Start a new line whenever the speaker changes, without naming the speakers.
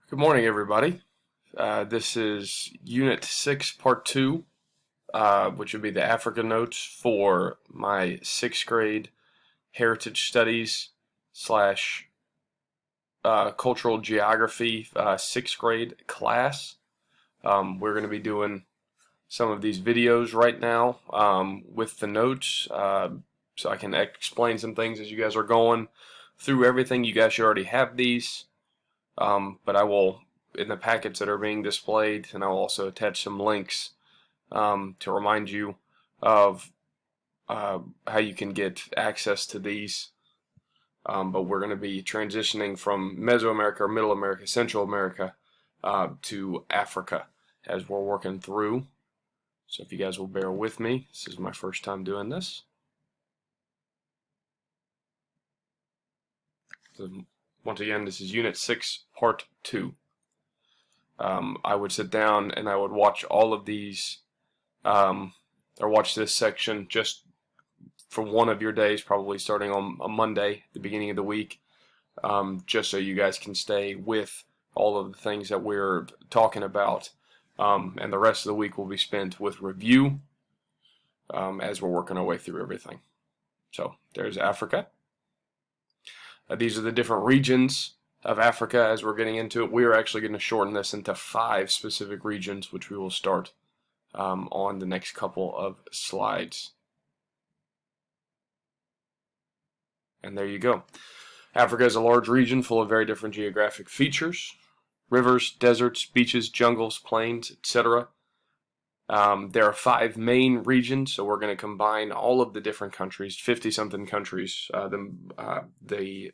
Good morning, everybody. This is Unit 6, Part 2, which would be the Africa notes for my 6th grade Heritage Studies slash Cultural Geography 6th grade class. We're going to be doing some of these videos right now with the notes so I can explain some things as you guys are going through everything. You guys should already have these. But I will, in the packets that are being displayed, and I'll also attach some links to remind you of how you can get access to these. But we're going to be transitioning from Mesoamerica, Middle America, Central America to Africa as we're working through. So if you guys will bear with me, this is my first time doing this. So once again, this is Unit 6, Part 2. I would sit down and I would watch all of these, or watch this section just for one of your days, probably starting on a Monday, the beginning of the week, just so you guys can stay with all of the things that we're talking about. And the rest of the week will be spent with review as we're working our way through everything. So there's Africa. These are the different regions of Africa as we're getting into it. We are actually going to shorten this into 5 specific regions, which we will start on the next couple of slides. And there you go. Africa is a large region full of very different geographic features: rivers, deserts, beaches, jungles, plains, etc. There are 5 main regions, so we're going to combine all of the different countries, 50-something countries. The